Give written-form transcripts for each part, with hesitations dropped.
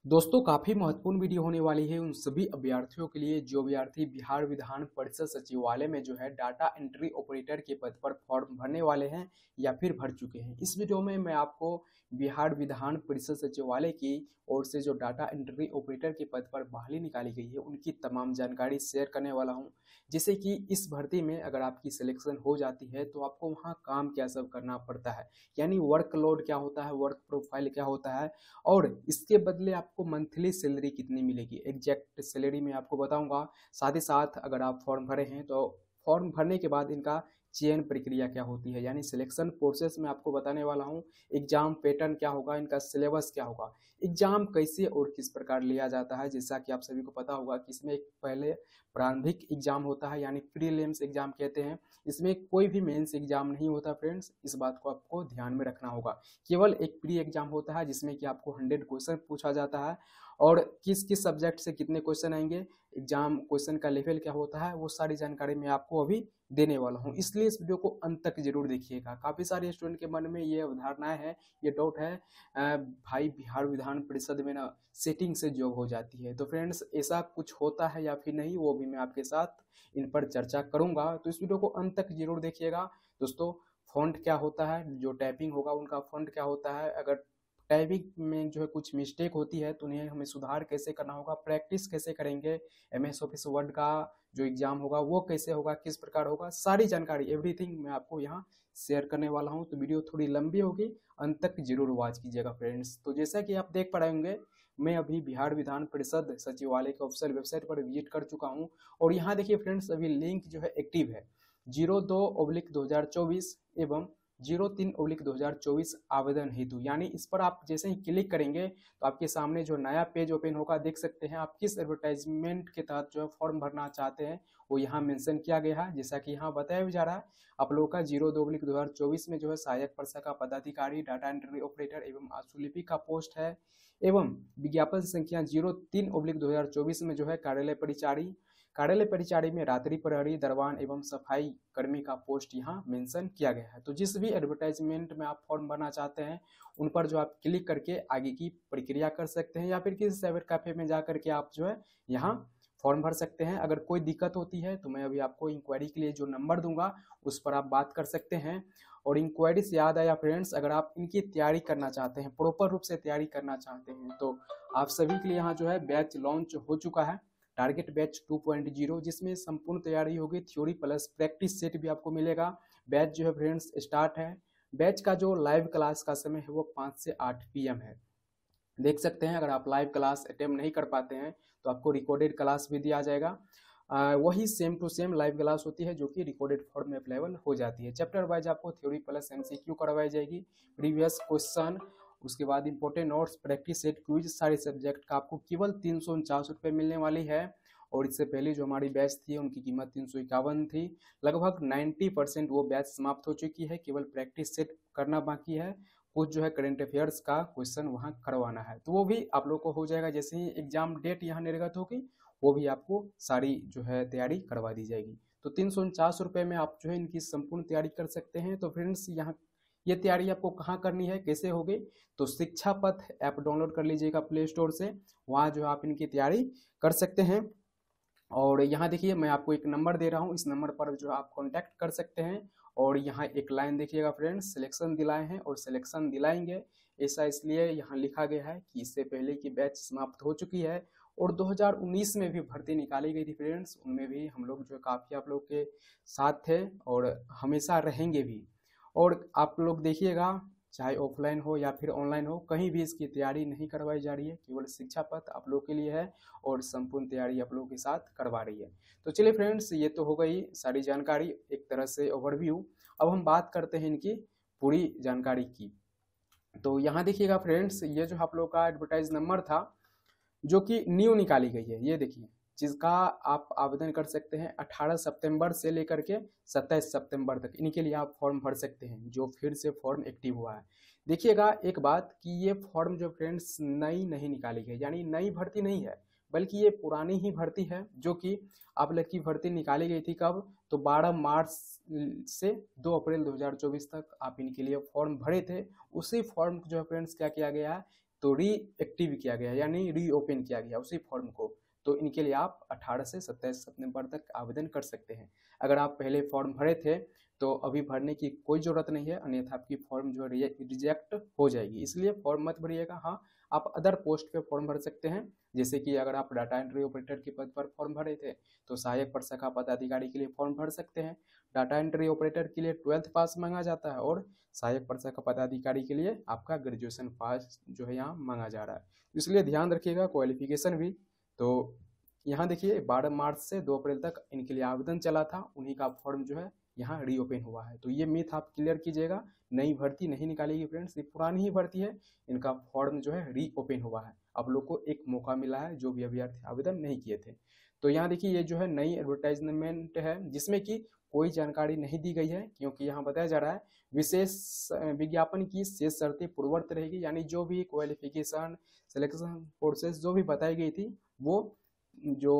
दोस्तों काफी महत्वपूर्ण वीडियो होने वाली है उन सभी अभ्यर्थियों के लिए जो अभ्यर्थी बिहार विधान परिषद सचिवालय में जो है डाटा एंट्री ऑपरेटर के पद पर फॉर्म भरने वाले हैं या फिर भर चुके हैं। इस वीडियो में मैं आपको बिहार विधान परिषद सचिवालय की ओर से जो डाटा एंट्री ऑपरेटर के पद पर बहाली निकाली गई है उनकी तमाम जानकारी शेयर करने वाला हूं। जैसे कि इस भर्ती में अगर आपकी सिलेक्शन हो जाती है तो आपको वहां काम क्या सब करना पड़ता है, यानी वर्कलोड क्या होता है, वर्क प्रोफाइल क्या होता है और इसके बदले आपको मंथली सैलरी कितनी मिलेगी, एग्जैक्ट सैलरी मैं आपको बताऊंगा। साथ ही साथ अगर आप फॉर्म भरे हैं तो फॉर्म भरने के बाद इनका चयन प्रक्रिया क्या होती है, यानी सिलेक्शन प्रोसेस में आपको बताने वाला हूं। एग्जाम पैटर्न क्या होगा, इनका सिलेबस क्या होगा, एग्जाम कैसे और किस प्रकार लिया जाता है। जैसा कि आप सभी को पता होगा कि इसमें एक पहले प्रारंभिक एग्जाम होता है यानी प्रीलिम्स एग्जाम कहते हैं। इसमें कोई भी मेंस एग्जाम नहीं होता फ्रेंड्स, इस बात को आपको ध्यान में रखना होगा। केवल एक प्री एग्जाम होता है जिसमें कि आपको 100 क्वेश्चन पूछा जाता है और किस किस सब्जेक्ट से कितने क्वेश्चन आएंगे, एग्जाम क्वेश्चन का लेवल क्या होता है, वो सारी जानकारी मैं आपको अभी देने वाला हूं। इसलिए इस वीडियो को अंत तक जरूर देखिएगा। काफी सारे स्टूडेंट के मन में ये अवधारणाएं है, ये डाउट है भाई बिहार विधान परिषद में ना सेटिंग से जॉब हो जाती है। तो फ्रेंड्स ऐसा कुछ होता है या फिर नहीं, वो भी मैं आपके साथ इन पर चर्चा करूंगा, तो इस वीडियो को अंत तक जरूर देखिएगा। दोस्तों फॉन्ट क्या होता है, जो टाइपिंग होगा उनका फॉन्ट क्या होता है, अगर टाइपिंग में जो है कुछ मिस्टेक होती है तो उन्हें हमें सुधार कैसे करना होगा, प्रैक्टिस कैसे करेंगे, एमएस ऑफिस वर्ड का जो एग्जाम होगा वो कैसे होगा, किस प्रकार होगा, सारी जानकारी एवरीथिंग मैं आपको यहाँ शेयर करने वाला हूँ। तो वीडियो थोड़ी लंबी होगी, अंत तक जरूर वॉच कीजिएगा फ्रेंड्स। तो जैसा कि आप देख पा रहे होंगे मैं अभी बिहार विधान परिषद सचिवालय के ऑफिशियल वेबसाइट पर विजिट कर चुका हूँ और यहाँ देखिए फ्रेंड्स अभी लिंक जो है एक्टिव है 02/2024 एवं 03/2024 आवेदन हेतु, यानी इस पर आप जैसे ही क्लिक करेंगे तो आपके सामने जो नया पेज ओपन होगा देख सकते हैं आप किस एडवर्टाइजमेंट के तहत जो है फॉर्म भरना चाहते हैं वो यहाँ मेंशन किया गया है। जैसा कि यहाँ बताया भी जा रहा है आप लोगों का 02/2024 में जो है सहायक प्रशाखा पदाधिकारी डाटा एंट्री ऑपरेटर एवं आशुलिपि का पोस्ट है एवं विज्ञापन संख्या 03/2024 में जो है कार्यालय परिचारी में रात्रि प्रहरी दरवान एवं सफाई कर्मी का पोस्ट यहाँ मेंशन किया गया है। तो जिस भी एडवर्टाइजमेंट में आप फॉर्म भरना चाहते हैं उन पर जो आप क्लिक करके आगे की प्रक्रिया कर सकते हैं या फिर किसी साइबर कैफे में जा करके आप जो है यहाँ फॉर्म भर सकते हैं। अगर कोई दिक्कत होती है तो मैं अभी आपको इंक्वायरी के लिए जो नंबर दूंगा उस पर आप बात कर सकते हैं। और इंक्वायरी से याद आया फ्रेंड्स, अगर आप इनकी तैयारी करना चाहते हैं, प्रॉपर रूप से तैयारी करना चाहते हैं तो आप सभी के लिए यहाँ जो है बैच लॉन्च हो चुका है, टारगेट बैच 2.0, जिसमें संपूर्ण तैयारी होगी, थ्योरी प्लस प्रैक्टिस सेट भी आपको मिलेगा। बैच जो है फ्रेंड्स स्टार्ट है। बैच का जो लाइव क्लास का समय है वो 5 से 8 PM है। देख सकते हैं अगर आप लाइव क्लास अटेम्प्ट नहीं कर पाते हैं तो आपको रिकॉर्डेड क्लास भी दिया जाएगा। वही same to same live class होती है जो कि रिकॉर्डेड फॉर्म में अवेलेबल हो जाती है। चैप्टर वाइज आपको थ्योरी प्लस MCQ करवाई जाएगी, प्रीवियस क्वेश्चन, उसके बाद important notes, practice set, quiz, सारे सब्जेक्ट का आपको केवल 349 रुपये मिलने वाली है। और इससे पहले जो हमारी बैच थी उनकी कीमत 351 थी। लगभग 90% वो बैच समाप्त हो चुकी है, केवल प्रैक्टिस सेट करना बाकी है। कुछ जो है करंट अफेयर्स का क्वेश्चन वहाँ करवाना है तो वो भी आप लोग को हो जाएगा। जैसे ही एग्जाम डेट यहाँ निर्गत होगी वो भी आपको सारी जो है तैयारी करवा दी जाएगी। तो 349 रुपये में आप जो है इनकी संपूर्ण तैयारी कर सकते हैं। तो फ्रेंड्स यहाँ ये तैयारी आपको कहाँ करनी है, कैसे होगी, तो शिक्षा पथ ऐप डाउनलोड कर लीजिएगा प्ले स्टोर से, वहाँ जो है आप इनकी तैयारी कर सकते हैं। और यहाँ देखिए मैं आपको एक नंबर दे रहा हूँ, इस नंबर पर जो आप कांटेक्ट कर सकते हैं। और यहाँ एक लाइन देखिएगा फ्रेंड्स, सिलेक्शन दिलाए हैं और सिलेक्शन दिलाएंगे, ऐसा इसलिए यहाँ लिखा गया है कि इससे पहले की बैच समाप्त हो चुकी है और 2019 में भी भर्ती निकाली गई थी फ्रेंड्स, उनमें भी हम लोग जो काफ़ी आप लोग के साथ थे और हमेशा रहेंगे भी। और आप लोग देखिएगा चाहे ऑफलाइन हो या फिर ऑनलाइन हो, कहीं भी इसकी तैयारी नहीं करवाई जा रही है, केवल शिक्षा पथ आप लोग के लिए है और संपूर्ण तैयारी आप लोगों के साथ करवा रही है। तो चलिए फ्रेंड्स ये तो हो गई सारी जानकारी, एक तरह से ओवरव्यू। अब हम बात करते हैं इनकी पूरी जानकारी की। तो यहाँ देखिएगा फ्रेंड्स ये जो आप लोग का एडवर्टाइज नंबर था जो कि न्यू निकाली गई है, ये देखिए, जिसका आप आवेदन कर सकते हैं 18 सितंबर से लेकर के 27 सितंबर तक, इनके लिए आप फॉर्म भर सकते हैं जो फिर से फॉर्म एक्टिव हुआ है। देखिएगा एक बात कि ये फॉर्म जो फ्रेंड्स नई नहीं निकाली गई, यानी नई भर्ती नहीं है बल्कि ये पुरानी ही भर्ती है जो कि आप लोग की भर्ती निकाली गई थी कब, तो 12 मार्च से 2 अप्रैल 2024 तक आप इनके लिए फॉर्म भरे थे। उसी फॉर्म को जो फ्रेंड्स क्या किया गया है तो रीएक्टिव किया गया यानी रीओपन किया गया उसी फॉर्म को। तो इनके लिए आप 18 से 27 सितंबर तक आवेदन कर सकते हैं। अगर आप पहले फॉर्म भरे थे तो अभी भरने की कोई ज़रूरत नहीं है, अन्यथा आपकी फॉर्म जो है रिजेक्ट हो जाएगी, इसलिए फॉर्म मत भरिएगा। हाँ, आप अदर पोस्ट पे फॉर्म भर सकते हैं, जैसे कि अगर आप डाटा एंट्री ऑपरेटर के पद पर फॉर्म भरे थे तो सहायक प्रशाखा पदाधिकारी के लिए फॉर्म भर सकते हैं। डाटा एंट्री ऑपरेटर के लिए 12th पास मांगा जाता है और सहायक प्रशाखा पदाधिकारी के लिए आपका ग्रेजुएशन पास जो है यहाँ मांगा जा रहा है, इसलिए ध्यान रखिएगा क्वालिफिकेशन भी। तो यहाँ देखिए 12 मार्च से 2 अप्रैल तक इनके लिए आवेदन चला था, उन्हीं का फॉर्म जो है यहाँ रीओपन हुआ है। तो ये मिथ आप क्लियर कीजिएगा, नई भर्ती नहीं निकालेगी फ्रेंड्स, ये पुरानी ही भर्ती है, इनका फॉर्म जो है रीओपन हुआ है। आप लोग को एक मौका मिला है जो भी अभ्यर्थी आवेदन नहीं किए थे। तो यहाँ देखिए ये जो है नई एडवर्टाइजमेंट है जिसमें कि कोई जानकारी नहीं दी गई है, क्योंकि यहाँ बताया जा रहा है विशेष विज्ञापन की शेष शर्तें पूर्ववत रहेगी, यानी जो भी क्वालिफिकेशन सिलेक्शन प्रोसेस जो भी बताई गई थी वो जो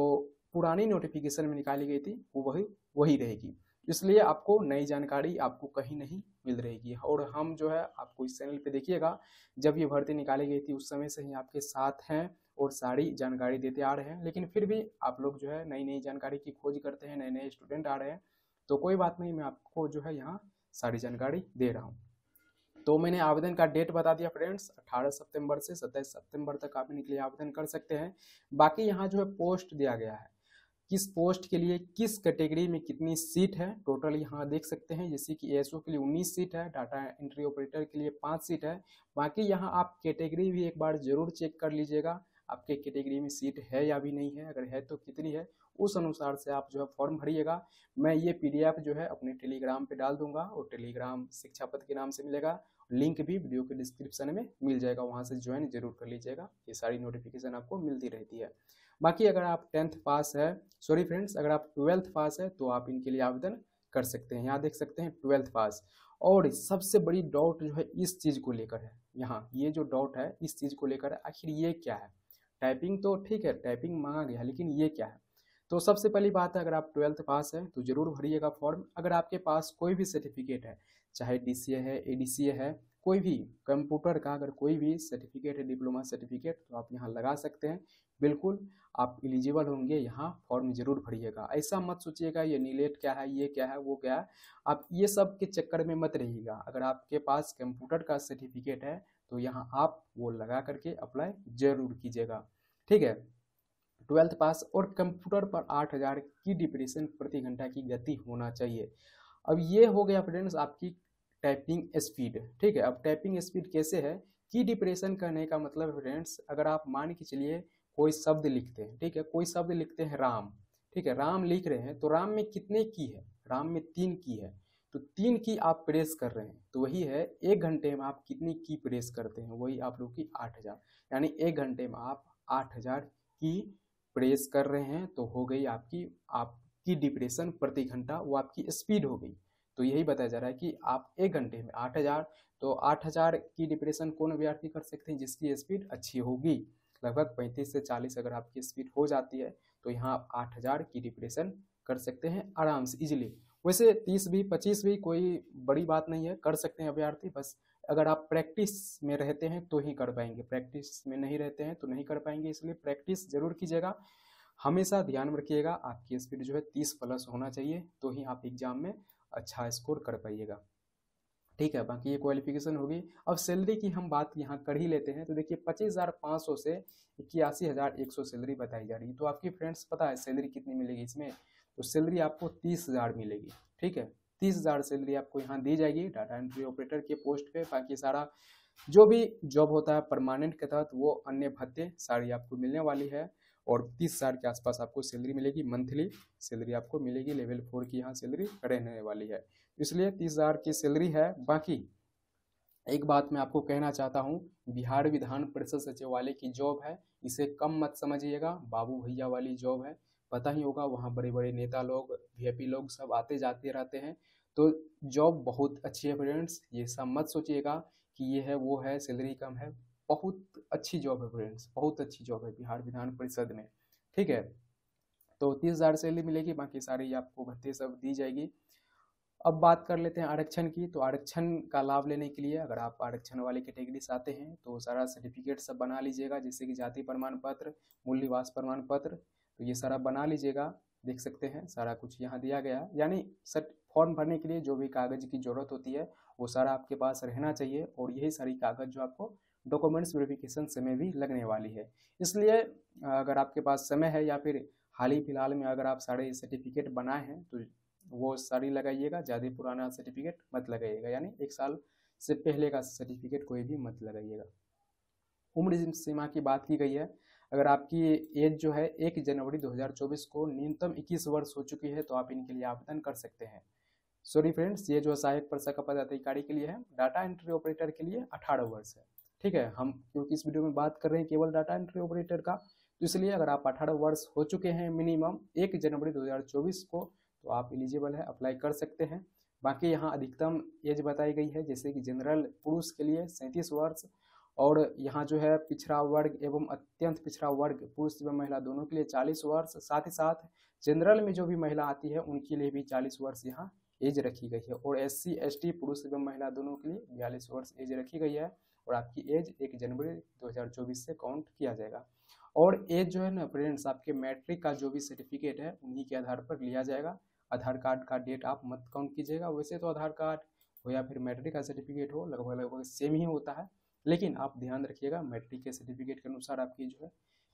पुरानी नोटिफिकेशन में निकाली गई थी वो वही रहेगी, इसलिए आपको नई जानकारी आपको कहीं नहीं मिल रहेगी। और हम जो है आपको इस चैनल पे देखिएगा, जब ये भर्ती निकाली गई थी उस समय से ही आपके साथ हैं और सारी जानकारी देते आ रहे हैं, लेकिन फिर भी आप लोग जो है नई नई जानकारी की खोज करते हैं, नए नए स्टूडेंट आ रहे हैं, तो कोई बात नहीं, मैं आपको जो है यहाँ सारी जानकारी दे रहा हूँ। तो मैंने आवेदन का डेट बता दिया फ्रेंड्स, 18 सितंबर से 27 सितंबर तक आप इनके लिए आवेदन कर सकते हैं। बाकी यहाँ जो है पोस्ट दिया गया है, किस पोस्ट के लिए किस कैटेगरी में कितनी सीट है टोटल यहाँ देख सकते हैं, जैसे कि एएसओ के लिए 19 सीट है, डाटा एंट्री ऑपरेटर के लिए 5 सीट है। बाकी यहाँ आप कैटेगरी भी एक बार जरूर चेक कर लीजिएगा, आपके कैटेगरी में सीट है या भी नहीं है, अगर है तो कितनी है, उस अनुसार से आप जो है फॉर्म भरिएगा। मैं ये पीडीएफ जो है अपने टेलीग्राम पे डाल दूंगा और टेलीग्राम शिक्षा पथ के नाम से मिलेगा, लिंक भी वीडियो के डिस्क्रिप्शन में मिल जाएगा, वहाँ से ज्वाइन जरूर कर लीजिएगा, ये सारी नोटिफिकेशन आपको मिलती रहती है। बाकी अगर आप 10th पास है, सॉरी फ्रेंड्स, अगर आप 12th पास है तो आप इनके लिए आवेदन कर सकते हैं। यहाँ देख सकते हैं 12th पास। और सबसे बड़ी डाउट जो है इस चीज़ को लेकर है, यहाँ ये जो डाउट है इस चीज़ को लेकर है, आखिर ये क्या है। टाइपिंग तो ठीक है, टाइपिंग मांगा गया, लेकिन ये क्या है। तो सबसे पहली बात है, अगर आप 12th पास है तो जरूर भरिएगा फॉर्म। अगर आपके पास कोई भी सर्टिफिकेट है, चाहे डीसीए है, एडीसीए है, कोई भी कंप्यूटर का अगर कोई भी सर्टिफिकेट है, डिप्लोमा सर्टिफिकेट, तो आप यहाँ लगा सकते हैं, बिल्कुल आप एलिजिबल होंगे, यहाँ फॉर्म जरूर भरिएगा। ऐसा मत सोचिएगा ये नीलेट क्या है, ये क्या है, वो क्या है, आप ये सब के चक्कर में मत रहिएगा। अगर आपके पास कंप्यूटर का सर्टिफिकेट है तो यहाँ आप वो लगा करके अप्लाई जरूर कीजिएगा, ठीक है। 12th पास और कंप्यूटर पर 8000 की डिप्रेशन प्रति घंटा की गति होना चाहिए। अब ये हो गया फ्रेंड्स आपकी टाइपिंग स्पीड, ठीक है। अब टाइपिंग स्पीड कैसे है, की डिप्रेशन करने का मतलब फ्रेंड्स, अगर आप मान के चलिए कोई शब्द लिखते हैं, ठीक है, कोई शब्द लिखते हैं राम, ठीक है, राम लिख रहे हैं, तो राम में कितने की है, राम में 3 की है, तो 3 की आप प्रेस कर रहे हैं, तो वही है 1 घंटे में आप कितनी की प्रेस करते हैं, वही आप लोग की 8000, यानी 1 घंटे में आप 8000 की प्रेस कर रहे हैं, तो हो गई आपकी डिप्रेशन प्रति घंटा, वो आपकी स्पीड हो गई। तो यही बताया जा रहा है कि आप 1 घंटे में 8000, तो 8000 की डिप्रेशन कौन अभ्यर्थी कर सकते हैं जिसकी स्पीड अच्छी होगी, लगभग 35 से 40 अगर आपकी स्पीड हो जाती है तो यहाँ आप 8000 की डिप्रेशन कर सकते हैं आराम से इजीली। वैसे 30 भी 25 भी कोई बड़ी बात नहीं है, कर सकते हैं अभ्यर्थी, बस अगर आप प्रैक्टिस में रहते हैं तो ही कर पाएंगे, प्रैक्टिस में नहीं रहते हैं तो नहीं कर पाएंगे, इसलिए प्रैक्टिस जरूर कीजिएगा। हमेशा ध्यान रखिएगा आपकी स्पीड जो है 30+ होना चाहिए, तो ही आप एग्जाम में अच्छा स्कोर कर पाइएगा, ठीक है। बाकी ये क्वालिफिकेशन होगी। अब सैलरी की हम बात यहाँ कर ही लेते हैं, तो देखिए 25,500 से 81,100 सैलरी बताई जा रही है। तो आपकी फ्रेंड्स पता है सैलरी कितनी मिलेगी इसमें, तो सैलरी आपको 30,000 मिलेगी, ठीक है, 30,000 सैलरी आपको यहाँ दी जाएगी डाटा एंट्री ऑपरेटर के पोस्ट पे। बाकी सारा जो भी जॉब होता है परमानेंट के तहत वो अन्य भत्ते सारी आपको मिलने वाली है, और 30,000 के आसपास आपको सैलरी मिलेगी, मंथली सैलरी आपको मिलेगी, लेवल 4 की यहाँ सैलरी रहने वाली है, इसलिए 30,000 की सैलरी है। बाकी एक बात मैं आपको कहना चाहता हूँ, बिहार विधान परिषद सचिवालय की जॉब है, इसे कम मत समझिएगा, बाबू भैया वाली जॉब है, पता ही होगा वहाँ बड़े बड़े नेता लोग, वीआईपी लोग सब आते जाते रहते हैं, तो जॉब बहुत अच्छी है फ्रेंड्स, ये सब मत सोचिएगा कि ये है वो है सैलरी कम है, बहुत अच्छी जॉब है फ्रेंड्स, बहुत अच्छी जॉब है बिहार विधान परिषद में, ठीक है। तो 30,000 सैलरी मिलेगी, बाकी सारी आपको भत्ते सब दी जाएगी। अब बात कर लेते हैं आरक्षण की। तो आरक्षण का लाभ लेने के लिए अगर आप आरक्षण वाली कैटेगरी से आते हैं तो सारा सर्टिफिकेट सब बना लीजिएगा, जैसे कि जाति प्रमाण पत्र, मूल निवास प्रमाण पत्र, तो ये सारा बना लीजिएगा। देख सकते हैं सारा कुछ यहाँ दिया गया, यानी फॉर्म भरने के लिए जो भी कागज की जरूरत होती है वो सारा आपके पास रहना चाहिए, और यही सारी कागज जो आपको डॉक्यूमेंट्स वेरिफिकेशन समय भी लगने वाली है। इसलिए अगर आपके पास समय है या फिर हाल ही फिलहाल में अगर आप सारे सर्टिफिकेट बनाए हैं तो वो सारी लगाइएगा, ज़्यादा पुराना सर्टिफिकेट मत लगाइएगा, यानी 1 साल से पहले का सर्टिफिकेट कोई भी मत लगाइएगा। उम्र सीमा की बात की गई है, अगर आपकी एज जो है 1 जनवरी 2024 को न्यूनतम 21 वर्ष हो चुकी है तो आप इनके लिए आवेदन कर सकते हैं। सॉरी फ्रेंड्स, ये जो सहायक प्रशाखा पदाधिकारी के लिए है, डाटा एंट्री ऑपरेटर के लिए 18 वर्ष है। ठीक है, हम क्योंकि इस वीडियो में बात कर रहे हैं केवल डाटा एंट्री ऑपरेटर का, तो इसलिए अगर आप 18 वर्ष हो चुके हैं मिनिमम 1 जनवरी 2024 को तो आप एलिजिबल है, अप्लाई कर सकते हैं। बाकी यहाँ अधिकतम एज बताई गई है, जैसे कि जनरल पुरुष के लिए 37 वर्ष, और यहाँ जो है पिछड़ा वर्ग एवं अत्यंत पिछड़ा वर्ग पुरुष एवं महिला दोनों के लिए 40 वर्ष, साथ ही साथ जनरल में जो भी महिला आती है उनके लिए भी 40 वर्ष यहाँ एज रखी गई है, और SC ST पुरुष एवं महिला दोनों के लिए 42 वर्ष एज रखी गई है, और आपकी एज 1 जनवरी 2024 से काउंट किया जाएगा। और एज जो है ना फ्रेंड्स, आपके मैट्रिक का जो भी सर्टिफिकेट है उन्हीं के आधार पर लिया जाएगा। आधार कार्ड का डेट आप मत काउंट कीजिएगा, वैसे तो आधार कार्ड हो या फिर मैट्रिक का सर्टिफिकेट हो लगभग सेम ही होता है, लेकिन आप ध्यान रखिएगा मैट्रिक के सर्टिफिकेट के अनुसार आपकी जो है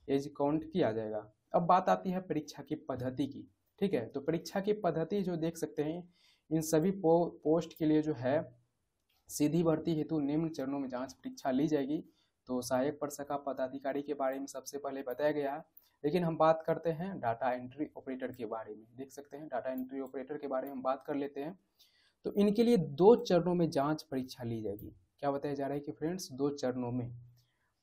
एज काउंट किया जाएगा। अब बात आती है परीक्षा की पद्धति की। ठीक है, तो परीक्षा की पद्धति जो देख सकते हैं, इन सभी पोस्ट के लिए जो है सीधी भर्ती हेतु निम्न चरणों में जांच परीक्षा ली जाएगी। तो सहायक प्रशाखा पदाधिकारी के बारे में सबसे पहले बताया गया है, लेकिन हम बात करते हैं डाटा एंट्री ऑपरेटर के बारे में। देख सकते हैं डाटा एंट्री ऑपरेटर के बारे में हम बात कर लेते हैं। तो इनके लिए 2 चरणों में जांच परीक्षा ली जाएगी। क्या बताया जा रहा है कि फ्रेंड्स 2 चरणों में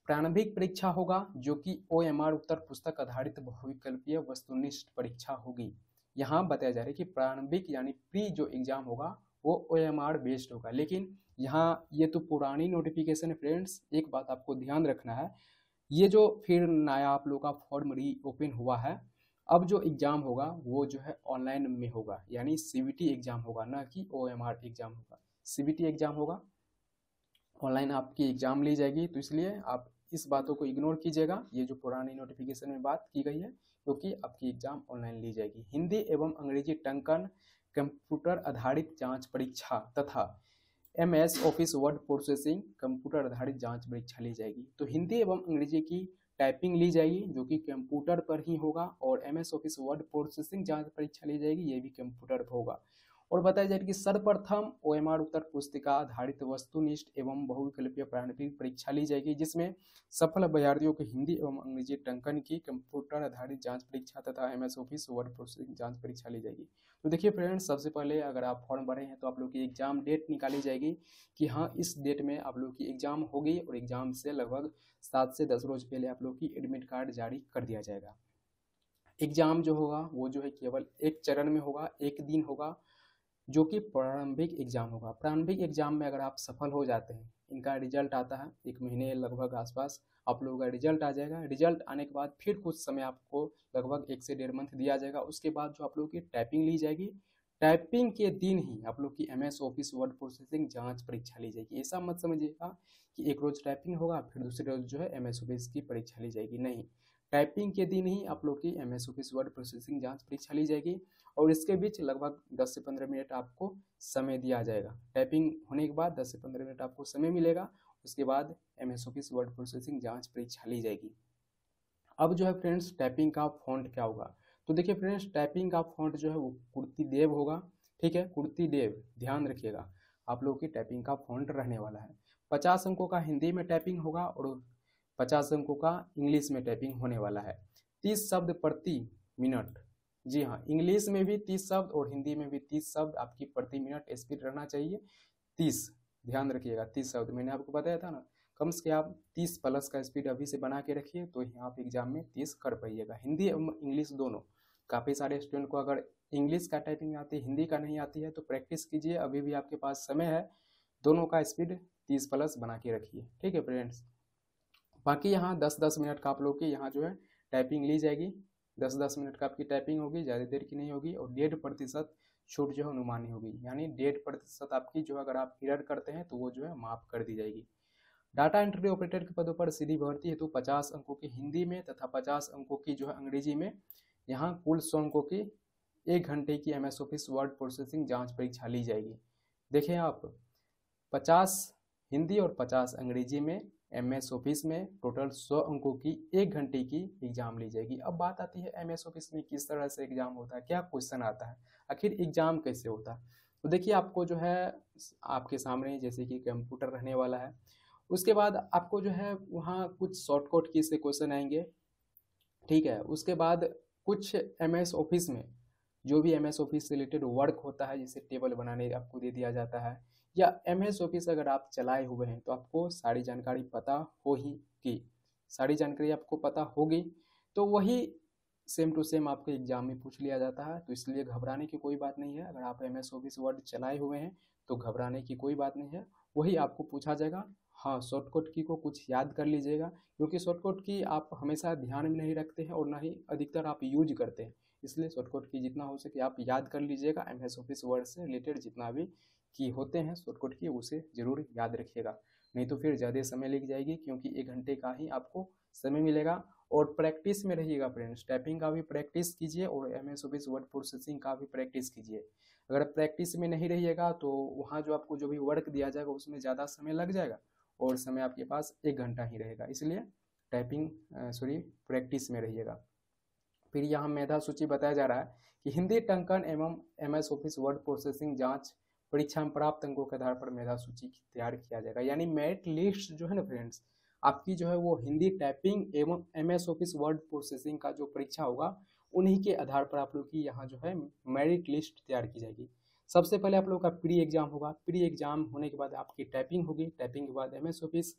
प्रारंभिक परीक्षा होगा, जो कि OMR उत्तर पुस्तक आधारित बहुविकल्पीय वस्तुनिष्ठ परीक्षा होगी। यहाँ बताया जा रहा है कि प्रारंभिक यानी प्री जो एग्जाम होगा वो OMR बेस्ड होगा, लेकिन यहाँ ये तो पुरानी नोटिफिकेशन है फ्रेंड्स। एक बात आपको ध्यान रखना है, ये जो फिर नया आप लोग का फॉर्म री ओपन हुआ है, अब जो एग्जाम होगा वो जो है ऑनलाइन में होगा, यानी CBT एग्जाम होगा, ना कि OMR एग्जाम होगा। CBT एग्जाम होगा, ऑनलाइन आपकी एग्जाम ली जाएगी, तो इसलिए आप इस बातों को इग्नोर कीजिएगा, ये जो पुरानी नोटिफिकेशन में बात की गई है, क्योंकि आपकी एग्जाम ऑनलाइन ली जाएगी। हिंदी एवं अंग्रेजी टंकन कंप्यूटर आधारित जांच परीक्षा तथा MS office word processing computer आधारित जांच परीक्षा ली जाएगी। तो हिंदी एवं अंग्रेजी की टाइपिंग ली जाएगी जो कि कंप्यूटर पर ही होगा, और MS ऑफिस वर्ड प्रोसेसिंग जांच परीक्षा ली जाएगी, ये भी कंप्यूटर पर होगा। और बताया जाए कि सर्वप्रथम OMR उत्तर पुस्तिका आधारित वस्तुनिष्ठ एवं बहुविकल्पीय प्रारंभिक परीक्षा ली जाएगी, जिसमें सफल अभ्यर्थियों को हिंदी एवं अंग्रेजी टंकन की कंप्यूटर आधारित जांच परीक्षा तथा MS ऑफिस वर्ड प्रोसेसिंग जांच परीक्षा ली जाएगी। तो देखिए फ्रेंड्स, सबसे पहले अगर आप फॉर्म भरे हैं तो आप लोग की एग्जाम डेट निकाली जाएगी कि हाँ इस डेट में आप लोग की एग्जाम होगी, और एग्जाम से लगभग 7 से 10 रोज पहले आप लोग की एडमिट कार्ड जारी कर दिया जाएगा। एग्जाम जो होगा वो जो है केवल 1 चरण में होगा, 1 दिन होगा, जो कि प्रारंभिक एग्जाम होगा। प्रारंभिक एग्जाम में अगर आप सफल हो जाते हैं, इनका रिजल्ट आता है 1 महीने लगभग आसपास आप लोगों का रिजल्ट आ जाएगा। रिजल्ट आने के बाद फिर कुछ समय आपको लगभग 1 से 1.5 मंथ दिया जाएगा। उसके बाद जो आप लोगों की टाइपिंग ली जाएगी, टाइपिंग के दिन ही आप लोग की MS ऑफिस वर्ड प्रोसेसिंग जांच परीक्षा ली जाएगी। ऐसा मत समझिएगा कि एक रोज टाइपिंग होगा फिर दूसरे रोज जो है MS ऑफिस की परीक्षा ली जाएगी, नहीं। टाइपिंग के दिन ही आप लोग की MS ऑफिस वर्ड प्रोसेसिंग जांच परीक्षा ली जाएगी, और इसके बीच लगभग 10 से 15 मिनट आपको समय दिया जाएगा। टाइपिंग होने के बाद 10 से 15 मिनट आपको समय मिलेगा, उसके बाद MS ऑफिस वर्ड प्रोसेसिंग जांच परीक्षा ली जाएगी। अब जो है फ्रेंड्स टाइपिंग का फॉन्ट क्या होगा, तो देखिए फ्रेंड्स टाइपिंग का फॉन्ट जो है वो कुर्ती देव होगा। ठीक है, कुर्ती देव, ध्यान रखिएगा आप लोग की टाइपिंग का फॉन्ट रहने वाला है। 50 अंकों का हिंदी में टाइपिंग होगा और 50 अंकों का इंग्लिश में टाइपिंग होने वाला है। 30 शब्द प्रति मिनट, जी हाँ, इंग्लिश में भी 30 शब्द और हिंदी में भी 30 शब्द आपकी प्रति मिनट स्पीड रहना चाहिए। 30, ध्यान रखिएगा 30 शब्द, मैंने आपको बताया था ना, कम से कम आप 30 प्लस का स्पीड अभी से बना के रखिए, तो यहाँ आप एग्जाम में 30 कर पाइएगा। हिंदी और इंग्लिश दोनों, काफ़ी सारे स्टूडेंट को अगर इंग्लिश का टाइपिंग आती है, हिंदी का नहीं आती है, तो प्रैक्टिस कीजिए, अभी भी आपके पास समय है, दोनों का स्पीड 30 प्लस बना के रखिए। ठीक है फ्रेंड्स, बाकी यहाँ 10-10 मिनट का आप लोग की यहाँ जो है टाइपिंग ली जाएगी। 10-10 मिनट का आपकी टाइपिंग होगी, ज़्यादा देर की नहीं होगी, और 1.5% छूट जो है अनुमानी होगी, यानी 1.5% आपकी जो अगर आप एरर करते हैं तो वो जो है माफ कर दी जाएगी। डाटा एंट्री ऑपरेटर के पदों पर सीधी भर्ती हेतु 50 अंकों की हिंदी में तथा 50 अंकों की जो है अंग्रेजी में, यहाँ कुल 100 अंकों की 1 घंटे की MS ऑफिस वर्ड प्रोसेसिंग जांच परीक्षा ली जाएगी। देखें आप, 50 हिंदी और 50 अंग्रेजी में MS ऑफिस में टोटल 100 अंकों की 1 घंटे की एग्जाम ली जाएगी। अब बात आती है MS ऑफिस में किस तरह से एग्जाम होता है, क्या क्वेश्चन आता है, आखिर एग्जाम कैसे होता है। तो देखिए, आपको जो है आपके सामने जैसे कि कंप्यूटर रहने वाला है, उसके बाद आपको जो है वहाँ कुछ शॉर्टकट की से क्वेश्चन आएंगे, ठीक है। उसके बाद कुछ MS ऑफिस में जो भी MS ऑफिस से रिलेटेड वर्क होता है, जैसे टेबल बनाने आपको दे दिया जाता है, या MS ऑफिस अगर आप चलाए हुए हैं तो आपको सारी जानकारी पता हो ही कि सारी जानकारी आपको पता होगी, तो वही सेम टू सेम आपके एग्जाम में पूछ लिया जाता है। तो इसलिए घबराने की कोई बात नहीं है। अगर आप MS ऑफिस वर्ड चलाए हुए हैं तो घबराने की कोई बात नहीं है, वही आपको पूछा जाएगा। हाँ, शॉर्टकट की को कुछ याद कर लीजिएगा, क्योंकि शॉर्टकट की आप हमेशा ध्यान में नहीं रखते हैं और ना ही अधिकतर आप यूज करते हैं, इसलिए शॉर्टकट की जितना हो सके आप याद कर लीजिएगा। MS ऑफिस वर्ड से रिलेटेड जितना भी की होते हैं शॉर्टकट की, उसे जरूर याद रखिएगा, नहीं तो फिर ज़्यादा समय लग जाएगी, क्योंकि 1 घंटे का ही आपको समय मिलेगा। और प्रैक्टिस में रहिएगा फ्रेंड्स, टाइपिंग का भी प्रैक्टिस कीजिए और MS ऑफिस वर्ड प्रोसेसिंग का भी प्रैक्टिस कीजिए। अगर प्रैक्टिस में नहीं रहिएगा तो वहाँ जो आपको जो भी वर्क दिया जाएगा उसमें ज़्यादा समय लग जाएगा और समय आपके पास 1 घंटा ही रहेगा, इसलिए प्रैक्टिस में रहिएगा। फिर यहाँ मेधा सूची बताया जा रहा है कि हिंदी टंकन एवं MS ऑफिस वर्ड प्रोसेसिंग जांच परीक्षा में प्राप्त अंकों के आधार पर मेधा सूची तैयार किया जाएगा, यानी मेरिट लिस्ट जो है ना फ्रेंड्स, आपकी जो है वो हिंदी टाइपिंग एवं MS ऑफिस वर्ड प्रोसेसिंग का जो परीक्षा होगा उन्हीं के आधार पर आप लोग की यहाँ जो है मेरिट लिस्ट तैयार की जाएगी। सबसे पहले आप लोग का प्री एग्जाम होगा, प्री एग्जाम होने के बाद आपकी टाइपिंग होगी, टाइपिंग के बाद MS ऑफिस।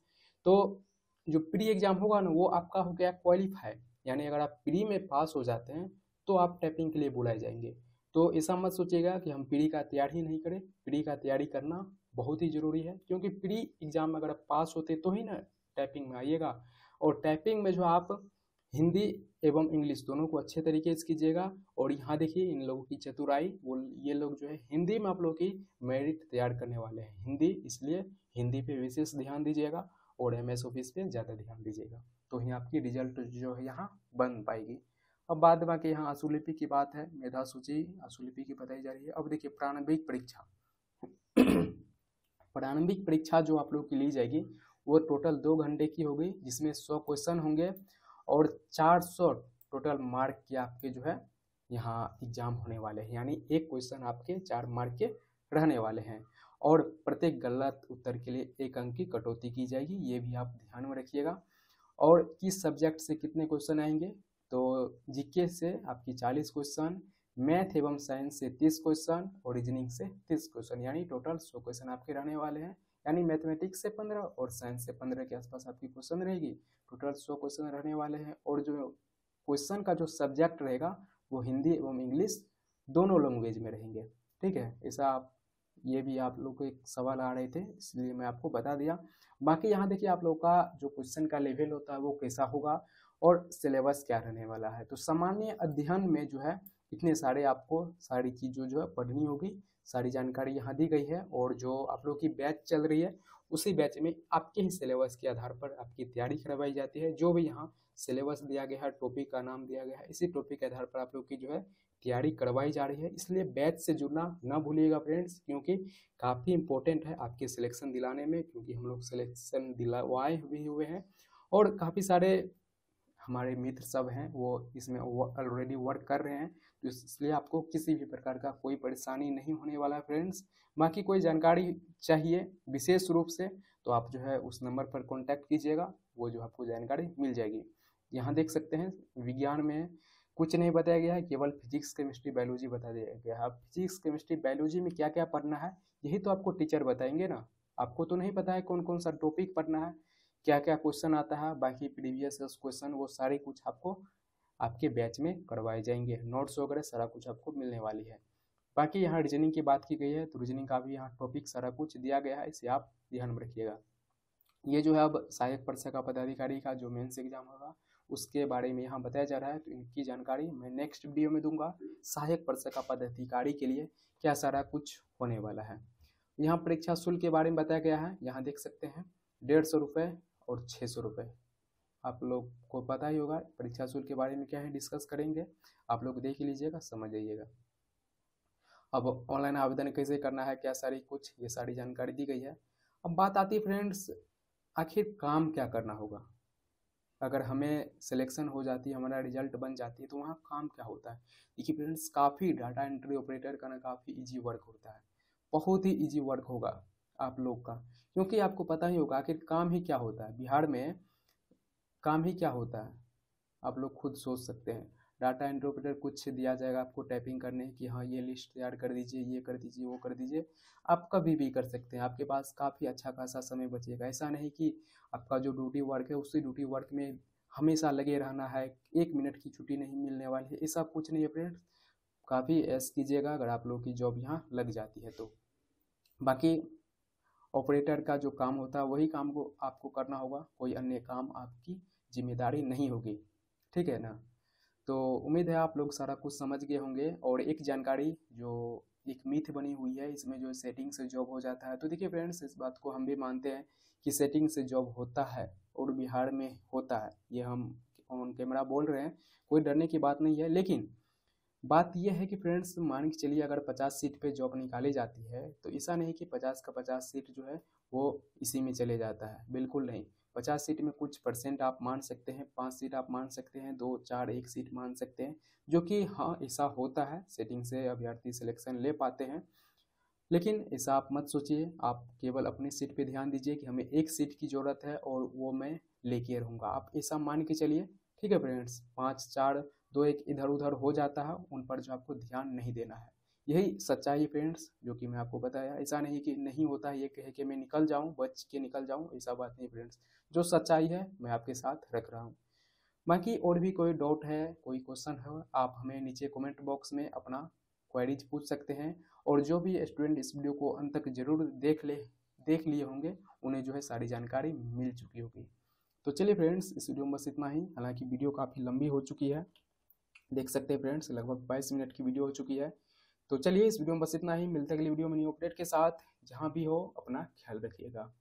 तो जो प्री एग्जाम होगा ना वो आपका हो गया क्वालिफाई, यानी अगर आप प्री में पास हो जाते हैं तो आप टाइपिंग के लिए बुलाए जाएंगे। तो ऐसा मत सोचिएगा कि हम प्री का तैयारी नहीं करें, प्री का तैयारी करना बहुत ही जरूरी है, क्योंकि प्री एग्जाम में अगर आप पास होते तो ही ना टाइपिंग में आइएगा। और टाइपिंग में जो आप हिंदी एवं इंग्लिश दोनों को अच्छे तरीके से कीजिएगा। और यहाँ देखिए इन लोगों की चतुराई, वो ये लोग जो है हिंदी में आप लोगों की मेरिट तैयार करने वाले हैं, हिंदी, इसलिए हिंदी पे विशेष ध्यान दीजिएगा और MS ऑफिस पे ज़्यादा ध्यान दीजिएगा, तो ही आपकी रिजल्ट जो है यहाँ बन पाएगी। अब बाद बाकी यहाँ आशुलिपि की बात है, मेधा सूची आशुलिपि की बताई जा रही है। अब देखिए प्रारंभिक परीक्षा प्रारंभिक परीक्षा जो आप लोग की ली जाएगी वो टोटल 2 घंटे की होगी, जिसमें 100 क्वेश्चन होंगे और 400 टोटल मार्क के आपके जो है यहाँ एग्जाम होने वाले हैं, यानी एक क्वेश्चन आपके 4 मार्क के रहने वाले हैं और प्रत्येक गलत उत्तर के लिए 1 अंक की कटौती की जाएगी, ये भी आप ध्यान में रखिएगा। और किस सब्जेक्ट से कितने क्वेश्चन आएंगे, तो जीके से आपकी 40 क्वेश्चन, मैथ एवं साइंस से 30 क्वेश्चन और रीजनिंग से 30 क्वेश्चन, यानी टोटल 100 क्वेश्चन आपके रहने वाले हैं। यानी मैथमेटिक्स से 15 और साइंस से 15 के आसपास आपकी क्वेश्चन रहेगी, टोटल 100 क्वेश्चन रहने वाले हैं। और जो क्वेश्चन का जो सब्जेक्ट रहेगा वो हिंदी एवं इंग्लिश दोनों लैंग्वेज में रहेंगे, ठीक है। ऐसा आप ये भी आप लोग को एक सवाल आ रहे थे, इसलिए मैं आपको बता दिया। बाकी यहाँ देखिए आप लोग का जो क्वेश्चन का लेवल होता है वो कैसा होगा और सिलेबस क्या रहने वाला है। तो सामान्य अध्ययन में जो है इतने सारे आपको सारी चीज़ों जो है पढ़नी होगी, सारी जानकारी यहाँ दी गई है। और जो आप लोग की बैच चल रही है उसी बैच में आपके ही सिलेबस के आधार पर आपकी तैयारी करवाई जाती है। जो भी यहाँ सिलेबस दिया गया है, टॉपिक का नाम दिया गया है, इसी टॉपिक के आधार पर आप लोग की जो है तैयारी करवाई जा रही है। इसलिए बैच से जुड़ना ना भूलिएगा फ्रेंड्स, क्योंकि काफ़ी इंपॉर्टेंट है आपके सिलेक्शन दिलाने में, क्योंकि हम लोग सिलेक्शन दिलवाए भी हुए हैं और काफ़ी सारे हमारे मित्र सब हैं वो इसमें ऑलरेडी वर्क कर रहे हैं, तो इसलिए आपको किसी भी प्रकार का कोई परेशानी नहीं होने वाला है फ्रेंड्स। बाकी कोई जानकारी चाहिए विशेष रूप से तो आप जो है उस नंबर पर कांटेक्ट कीजिएगा, वो जो आपको जानकारी मिल जाएगी। यहाँ देख सकते हैं विज्ञान में कुछ नहीं बताया गया है, केवल फिजिक्स केमिस्ट्री बायोलॉजी बता दिया गया है। फिजिक्स केमिस्ट्री बायोलॉजी में क्या क्या पढ़ना है यही तो आपको टीचर बताएंगे ना, आपको तो नहीं पता है कौन कौन सा टॉपिक पढ़ना है, क्या क्या क्वेश्चन आता है। बाकी प्रीवियस क्वेश्चन वो सारे कुछ आपको आपके बैच में करवाए जाएंगे, नोट्स वगैरह सारा कुछ आपको मिलने वाली है। बाकी यहाँ रीजनिंग की बात की गई है तो रीजनिंग का भी यहाँ टॉपिक सारा कुछ दिया गया है, इसे आप ध्यान में रखिएगा। ये जो है अब सहायक परीक्षा का पदाधिकारी का जो मेंस एग्जाम होगा उसके बारे में यहाँ बताया जा रहा है। तो इनकी जानकारी मैं नेक्स्ट वीडियो में दूंगा। सहायक परीक्षा पदाधिकारी के लिए क्या सारा कुछ होने वाला है। यहाँ परीक्षा शुल्क के बारे में बताया गया है, यहाँ देख सकते हैं 150 रुपये और 600 रुपये। आप लोग को पता ही होगा परीक्षा शुल्क के बारे में क्या है, डिस्कस करेंगे, आप लोग देख लीजिएगा, समझ जाइएगा। अब ऑनलाइन आवेदन कैसे करना है, क्या सारी कुछ ये सारी जानकारी दी गई है। अब बात आती है फ्रेंड्स, आखिर काम क्या करना होगा। अगर हमें सिलेक्शन हो जाती है, हमारा रिजल्ट बन जाती है, तो वहाँ काम क्या होता है। देखिए फ्रेंड्स, काफ़ी डाटा एंट्री ऑपरेटर का ना काफ़ी इजी वर्क होता है, बहुत ही इजी वर्क होगा आप लोग का, क्योंकि आपको पता ही होगा आखिर काम ही क्या होता है। बिहार में काम ही क्या होता है, आप लोग खुद सोच सकते हैं। डाटा एंट्री ऑपरेटर कुछ दिया जाएगा आपको टाइपिंग करने कि हाँ ये लिस्ट तैयार कर दीजिए, ये कर दीजिए, वो कर दीजिए। आप कभी भी कर सकते हैं, आपके पास काफ़ी अच्छा खासा समय बचेगा। ऐसा नहीं कि आपका जो ड्यूटी वर्क है उसी ड्यूटी वर्क में हमेशा लगे रहना है, 1 मिनट की छुट्टी नहीं मिलने वाली है, ऐसा कुछ नहीं है फ्रेंड्स। काफ़ी ऐश कीजिएगा अगर आप लोग की जॉब यहाँ लग जाती है तो। बाकी ऑपरेटर का जो काम होता है वही काम को आपको करना होगा, कोई अन्य काम आपकी जिम्मेदारी नहीं होगी, ठीक है ना। तो उम्मीद है आप लोग सारा कुछ समझ गए होंगे। और एक जानकारी जो एक मिथ बनी हुई है इसमें, जो सेटिंग से जॉब हो जाता है, तो देखिए फ्रेंड्स, इस बात को हम भी मानते हैं कि सेटिंग से जॉब होता है और बिहार में होता है, ये हम ऑन कैमरा बोल रहे हैं, कोई डरने की बात नहीं है। लेकिन बात यह है कि फ्रेंड्स, मान के चलिए अगर 50 सीट पे जॉब निकाली जाती है, तो ऐसा नहीं कि 50 का 50 सीट जो है वो इसी में चले जाता है, बिल्कुल नहीं। 50 सीट में कुछ परसेंट आप मान सकते हैं, 5 सीट आप मान सकते हैं, 2, 4, 1 सीट मान सकते हैं, जो कि हाँ ऐसा होता है, सेटिंग से अभ्यर्थी सिलेक्शन ले पाते हैं। लेकिन ऐसा आप मत सोचिए, आप केवल अपनी सीट पे ध्यान दीजिए कि हमें 1 सीट की ज़रूरत है और वो मैं लेके रहूँगा, आप ऐसा मान के चलिए, ठीक है फ्रेंड्स। 5, 4, 2, 1 इधर उधर हो जाता है, उन पर जो आपको ध्यान नहीं देना है, यही सच्चाई फ्रेंड्स जो कि मैं आपको बताया। ऐसा नहीं कि नहीं होता है ये कह के मैं निकल जाऊँ, बच के निकल जाऊँ, ऐसा बात नहीं फ्रेंड्स। जो सच्चाई है मैं आपके साथ रख रहा हूँ। बाकी और भी कोई डाउट है, कोई क्वेश्चन है, आप हमें नीचे कमेंट बॉक्स में अपना क्वेरीज पूछ सकते हैं। और जो भी स्टूडेंट इस वीडियो को अंत तक जरूर देख लिए होंगे, उन्हें जो है सारी जानकारी मिल चुकी होगी। तो चलिए फ्रेंड्स, इस वीडियो में बस इतना ही। हालांकि वीडियो काफ़ी लंबी हो चुकी है, देख सकते हैं फ्रेंड्स, लगभग 22 मिनट की वीडियो हो चुकी है। तो चलिए इस वीडियो में बस इतना ही, मिलते हैं अगली वीडियो में न्यू अपडेट के साथ। जहाँ भी हो अपना ख्याल रखिएगा।